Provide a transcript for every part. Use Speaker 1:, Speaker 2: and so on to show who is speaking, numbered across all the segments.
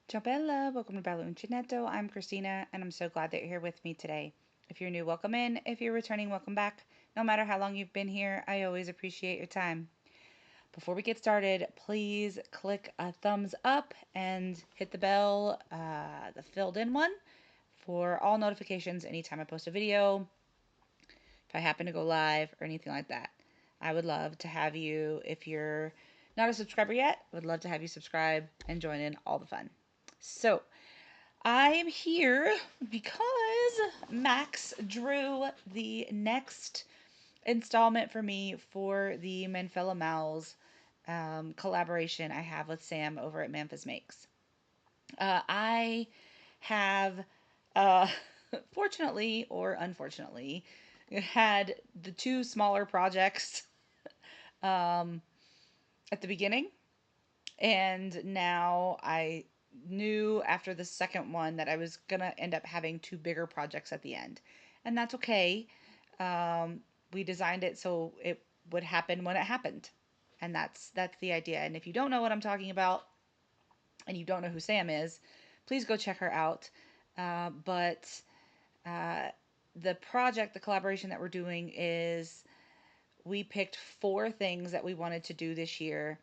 Speaker 1: Ciao Bella, welcome to Bello Uncinetto. I'm Christina, and I'm so glad that you're here with me today. If you're new, welcome in. If you're returning, welcome back. No matter how long you've been here, I always appreciate your time. Before we get started, please click a thumbs up and hit the bell, the filled in one, for all notifications anytime I post a video, if I happen to go live, or anything like that. I would love to have you, if you're not a subscriber yet, I would love to have you subscribe and join in all the fun. So, I am here because Max drew the next installment for me for the Manfella MALS collaboration I have with Sam over at Memphis Makes. I have, uh, fortunately or unfortunately, had the two smaller projects um, at the beginning, and now I knew after the second one that I was gonna end up having two bigger projects at the end, and that's okay. Um, we designed it so it would happen when it happened, and that's the idea. And if you don't know what I'm talking about, and you don't know who Sam is, please go check her out. But uh, the project, the collaboration that we're doing is we picked four things that we wanted to do this year,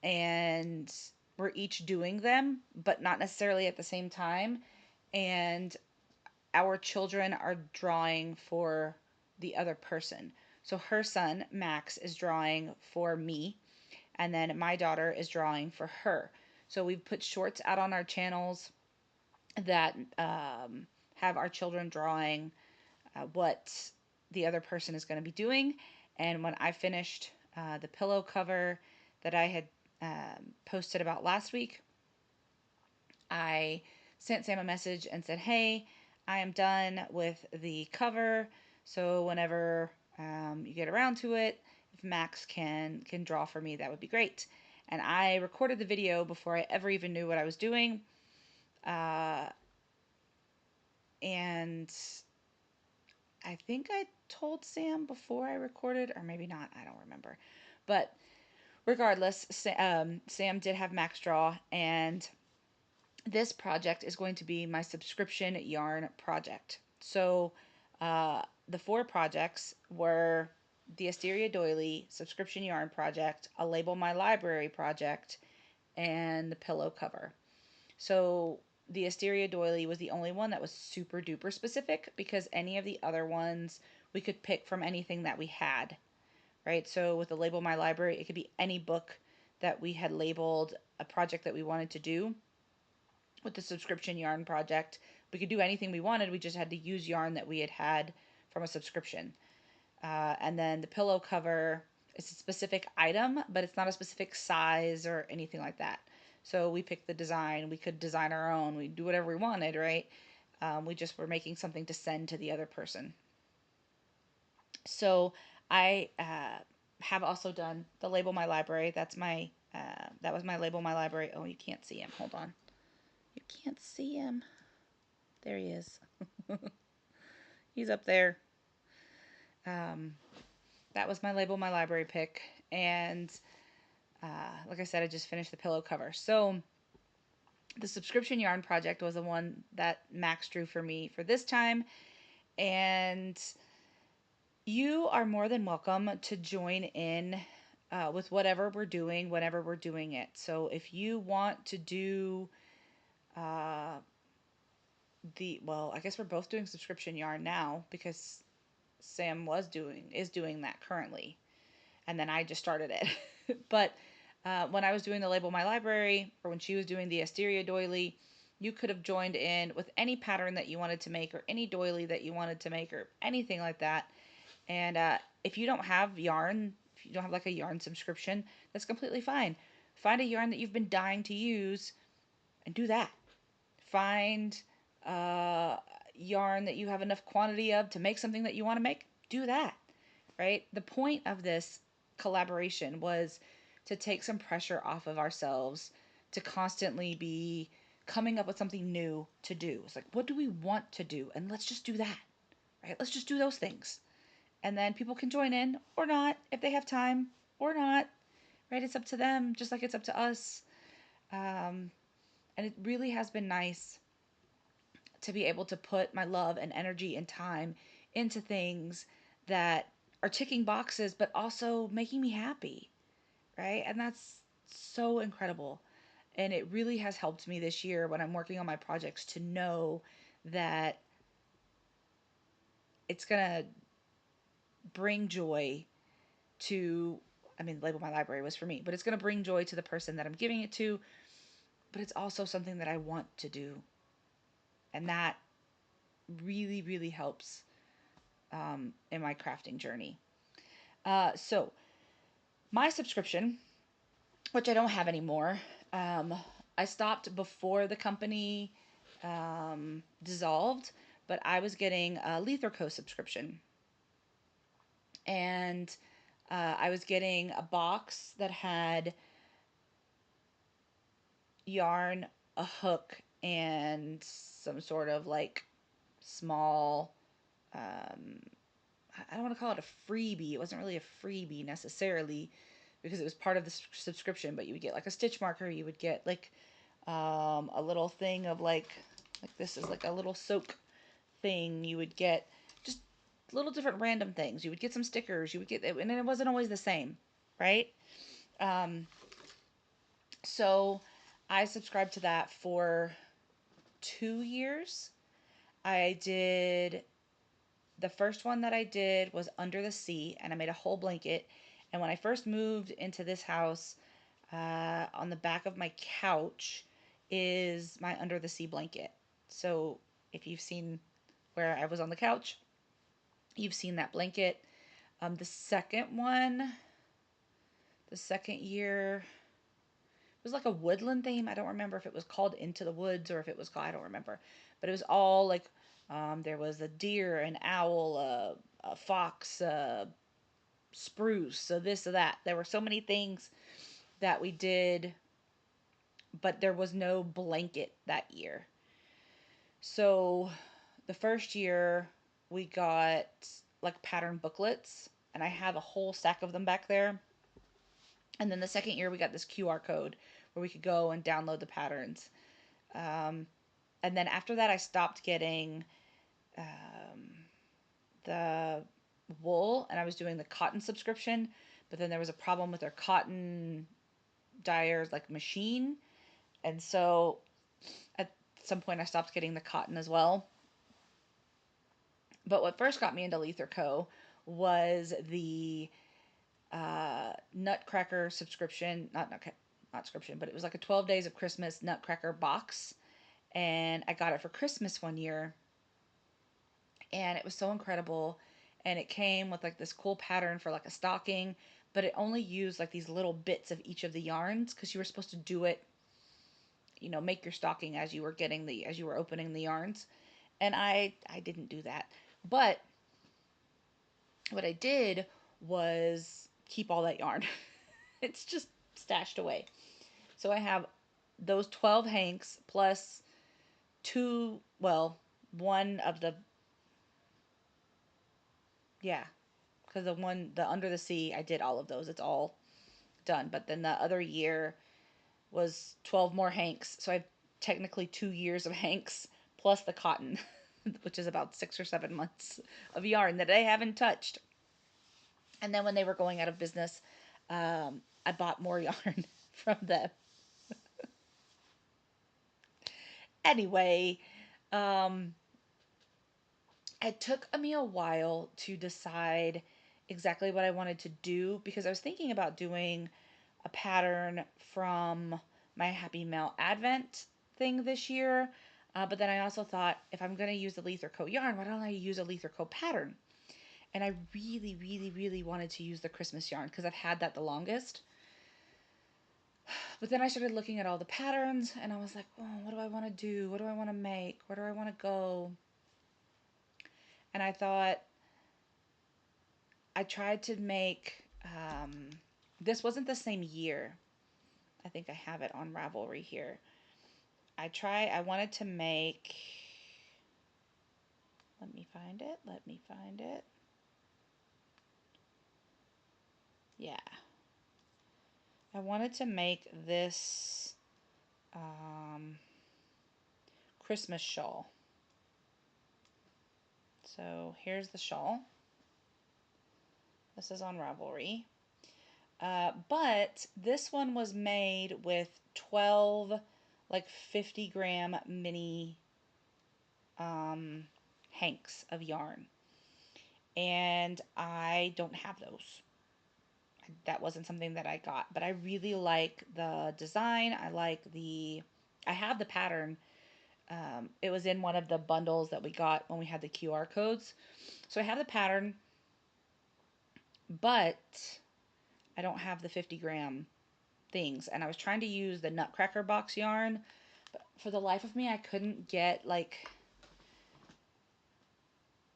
Speaker 1: and we're each doing them, but not necessarily at the same time. And our children are drawing for the other person. So her son, Max, is drawing for me, and then my daughter is drawing for her. So we've put shorts out on our channels that have our children drawing what the other person is going to be doing. And when I finished the pillow cover that I had posted about last week, I sent Sam a message and said, "Hey, I am done with the cover. So whenever you get around to it, if Max can draw for me, that would be great." And I recorded the video before I ever even knew what I was doing. Uh, and I think I told Sam before I recorded, or maybe not. I don't remember. But regardless, Sam did have Max draw, and this project is going to be my subscription yarn project. So the four projects were the Asteria doily subscription yarn project, a Label My Library project, and the pillow cover. So the Asteria doily was the only one that was super duper specific, because any of the other ones we could pick from anything that we had, right? So with the Label My Library, it could be any book that we had labeled a project that we wanted to do. With the subscription yarn project, we could do anything we wanted. We just had to use yarn that we had from a subscription. And then the pillow cover is a specific item, but it's not a specific size or anything like that. So we picked the design. We could design our own. We do whatever we wanted, right? We just were making something to send to the other person. So I have also done the Label My Library. That was my Label My Library. Oh, you can't see him. Hold on. You can't see him. There he is. He's up there. Um, that was my Label My Library pick. And like I said, I just finished the pillow cover. So the subscription yarn project was the one that Max drew for me for this time. And you are more than welcome to join in with whatever we're doing whenever we're doing it. So if you want to do uh, well, I guess we're both doing subscription yarn now, because Sam is doing that currently, and then I just started it. But when I was doing the Label My Library, or when she was doing the Asteria doily, you could have joined in with any pattern that you wanted to make, or any doily that you wanted to make, or anything like that. And if you don't have yarn, if you don't have like a yarn subscription, that's completely fine. Find a yarn that you've been dying to use and do that. Find uh, yarn that you have enough quantity of to make something that you want to make. Do that, right? The point of this collaboration was to take some pressure off of ourselves, to constantly be coming up with something new to do. It's like, what do we want to do? And let's just do that, right? Let's just do those things. And then people can join in or not if they have time, or not, right? It's up to them, just like it's up to us. Um, And it really has been nice to be able to put my love and energy and time into things that are ticking boxes, but also making me happy, right? And that's so incredible. And it really has helped me this year when I'm working on my projects to know that it's going to bring joy to, I mean, label my library was for me, but it's going to bring joy to the person that I'm giving it to, but it's also something that I want to do. And that really, really helps in my crafting journey. So, my subscription, which I don't have anymore, um, I stopped before the company dissolved, but I was getting a Lether Co subscription. And I was getting a box that had yarn, a hook, and some sort of like small, um, I don't want to call it a freebie. It wasn't really a freebie necessarily because it was part of the subscription, but you would get like a stitch marker. You would get like a little thing of like this is like a little soak thing. You would get just little different random things. You would get some stickers. You would get, and it wasn't always the same, right? Um, so I subscribed to that for 2 years. I did the first one that I did was Under the Sea, and I made a whole blanket. And when I first moved into this house, on the back of my couch is my Under the Sea blanket. So if you've seen where I was on the couch, you've seen that blanket. The second one, the second year, it was like a woodland theme. I don't remember if it was called Into the Woods or if it was called, I don't remember. But it was all like, there was a deer, an owl, a fox, spruce, so this, so that. There were so many things that we did, but there was no blanket that year. So the first year we got like pattern booklets, and I have a whole stack of them back there. And then the second year we got this QR code where we could go and download the patterns. Um, and then after that, I stopped getting um, the wool, and I was doing the cotton subscription. But then there was a problem with their cotton dyer's like machine, and so at some point I stopped getting the cotton as well. But what first got me into Lether Co. was the Nutcracker subscription, not subscription, but it was like a 12 days of Christmas Nutcracker box, and I got it for Christmas one year, and it was so incredible. And it came with like this cool pattern for like a stocking, but it only used like these little bits of each of the yarns because you were supposed to do it, make your stocking as you were as you were opening the yarns. And I didn't do that. But what I did was keep all that yarn. It's just stashed away. So I have those 12 hanks plus two, well, one of the, yeah, because the Under the Sea, I did all of those. It's all done. But then the other year was 12 more hanks. So I have technically 2 years of hanks plus the cotton, which is about 6 or 7 months of yarn that I haven't touched. And then when they were going out of business, I bought more yarn from them. Anyway, um, it took me a while to decide exactly what I wanted to do because I was thinking about doing a pattern from my Happy Mail Advent thing this year. But then I also thought, if I'm going to use the Lether Co yarn, why don't I use a Lether Co pattern? And I really, really, really wanted to use the Christmas yarn because I've had that the longest. But then I started looking at all the patterns and I was like, oh, what do I want to do? What do I want to make? Where do I want to go? And I thought, I tried to make, this wasn't the same year. I think I have it on Ravelry here. I wanted to make, let me find it. Yeah. I wanted to make this um, Christmas shawl. So here's the shawl. This is on Ravelry. But this one was made with 12 like 50-gram mini hanks of yarn. And I don't have those. That wasn't something that I got, but I really like the design. I have the pattern. It was in one of the bundles that we got when we had the QR codes. So I have the pattern, but I don't have the 50-gram things. And I was trying to use the Nutcracker box yarn, but for the life of me, I couldn't get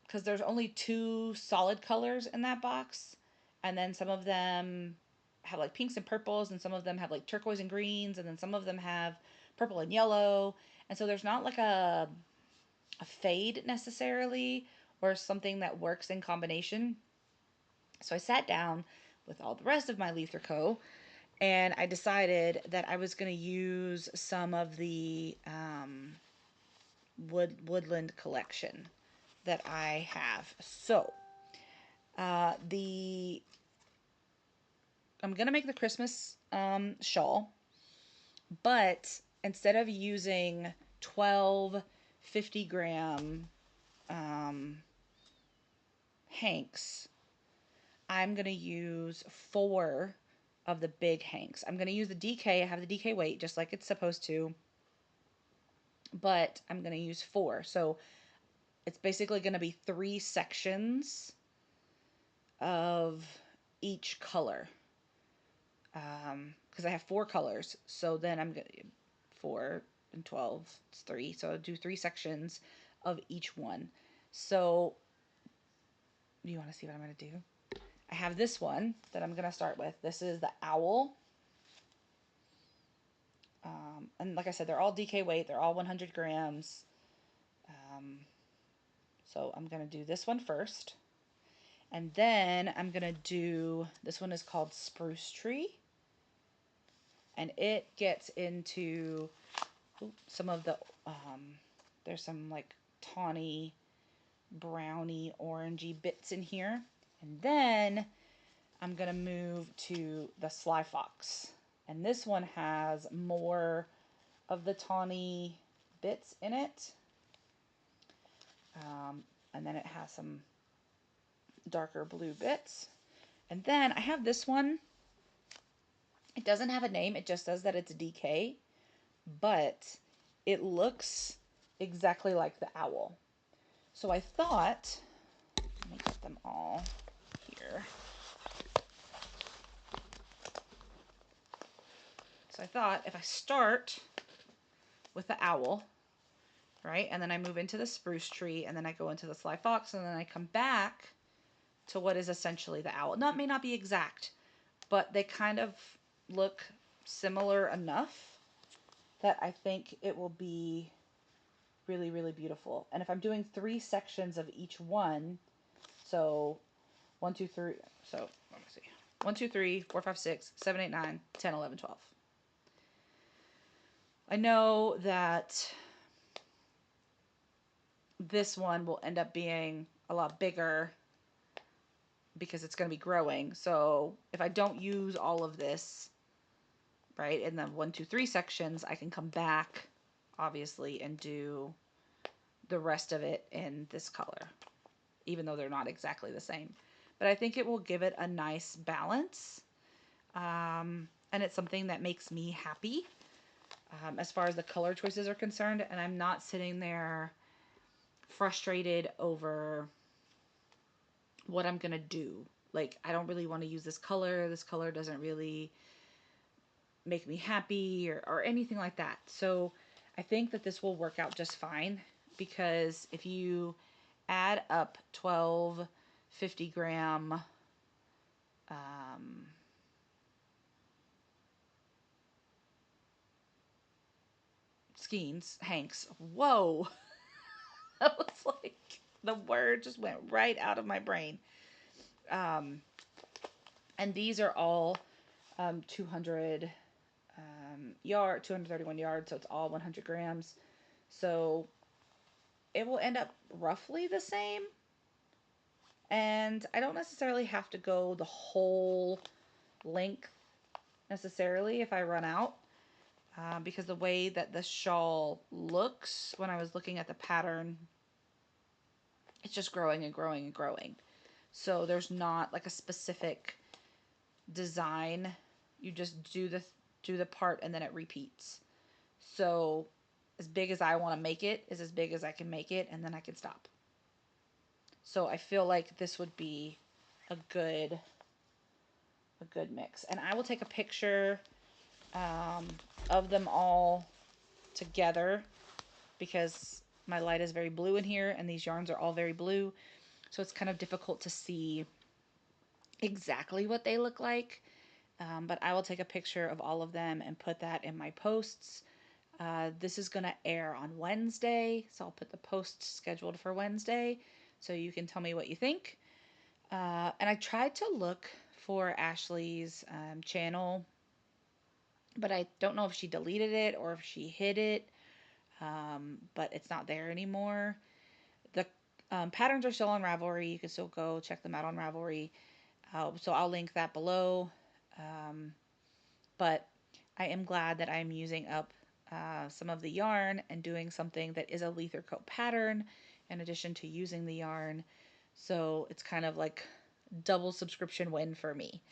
Speaker 1: because there's only 2 solid colors in that box, and then some of them have like pinks and purples, and some of them have like turquoise and greens, and then some of them have purple and yellow. And so there's not like a fade necessarily, or something that works in combination. So I sat down with all the rest of my Lether Co. and I decided that I was going to use some of the woodland collection that I have. So the I'm gonna make the Christmas shawl, but instead of using 12 50-gram hanks, I'm gonna use 4 of the big hanks. I'm gonna use the DK. I have the DK weight just like it's supposed to, but I'm gonna use 4. So it's basically gonna be 3 sections of each color. Because I have 4 colors. So then I'm going to 4 and 12, it's 3. So I'll do 3 sections of each one. So do you want to see what I'm going to do? I have this one that I'm going to start with. This is the owl. And like I said, they're all DK weight. They're all 100 grams. So I'm going to do this one first. And then I'm going to do, this one is called Spruce Tree. And it gets into some of the, there's some like tawny, browny, orangey bits in here. And then I'm going to move to the Sly Fox. And this one has more of the tawny bits in it. And then it has some darker blue bits. And then I have this one. It doesn't have a name. It just says that it's a DK. But it looks exactly like the owl. So I thought, let me get them all here. So I thought if I start with the owl, right, and then I move into the spruce tree, and then I go into the Sly Fox, and then I come back to what is essentially the owl. Now, it may not be exact, but they kind of look similar enough that I think it will be really, really beautiful. And if I'm doing 3 sections of each one, so 1, 2, 3, so let me see. 1, 2, 3, 4, 5, 6, 7, 8, 9, 10, 11, 12. I know that this one will end up being a lot bigger because it's going to be growing. So if I don't use all of this, right, in the 1, 2, 3 sections, I can come back, obviously, and do the rest of it in this color, even though they're not exactly the same. But I think it will give it a nice balance. And it's something that makes me happy as far as the color choices are concerned. And I'm not sitting there frustrated over what I'm going to do. Like, I don't really want to use this color. This color doesn't really make me happy or anything like that. So I think that this will work out just fine, because if you add up 12 50-gram skeins, hanks, whoa, that was like, the word just went right out of my brain. And these are all 200 yard, 231 yards, so it's all 100 grams. So it will end up roughly the same. And I don't necessarily have to go the whole length necessarily if I run out. Because the way that the shawl looks when I was looking at the pattern, it's just growing and growing and growing. So there's not like a specific design. You just do the part and then it repeats. So as big as I want to make it is as big as I can make it, and then I can stop. So I feel like this would be a good mix. And I will take a picture of them all together because my light is very blue in here and these yarns are all very blue. So it's kind of difficult to see exactly what they look like. But I will take a picture of all of them and put that in my posts. This is going to air on Wednesday, so I'll put the post scheduled for Wednesday so you can tell me what you think. And I tried to look for Ashley's channel, but I don't know if she deleted it or if she hid it, but it's not there anymore. The patterns are still on Ravelry. You can still go check them out on Ravelry. So I'll link that below. But I am glad that I'm using up some of the yarn and doing something that is a Lether coat pattern in addition to using the yarn. So it's kind of like double subscription win for me,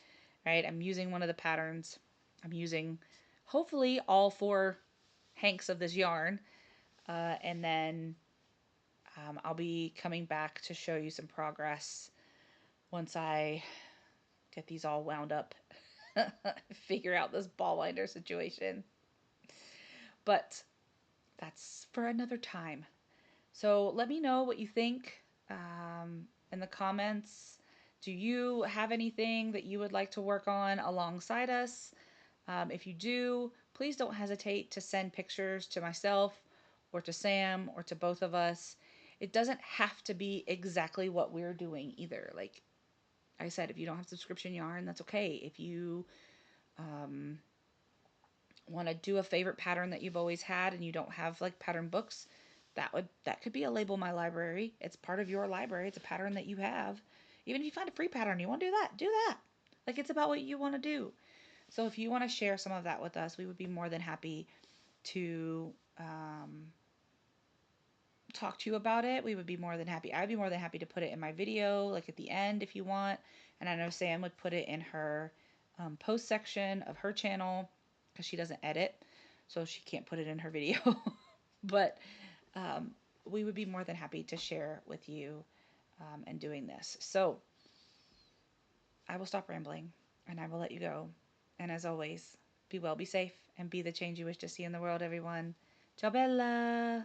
Speaker 1: right? I'm using one of the patterns. I'm using hopefully all 4 hanks of this yarn. And then I'll be coming back to show you some progress once I get these all wound up, figure out this ball winder situation. But that's for another time. So let me know what you think in the comments. Do you have anything that you would like to work on alongside us? If you do, please don't hesitate to send pictures to myself or to Sam or to both of us. It doesn't have to be exactly what we're doing either. Like I said, if you don't have subscription yarn, that's okay. If you want to do a favorite pattern that you've always had and you don't have like pattern books, that could be a Label My Library. It's part of your library. It's a pattern that you have. Even if you find a free pattern, you want to do that, do that. Like it's about what you want to do. So if you want to share some of that with us, we would be more than happy to talk to you about it. We would be more than happy. I'd be more than happy to put it in my video, like at the end if you want. And I know Sam would put it in her post section of her channel because she doesn't edit, so she can't put it in her video. But we would be more than happy to share with you and doing this. So I will stop rambling and I will let you go. And as always, be well, be safe, and be the change you wish to see in the world, everyone. Ciao bella!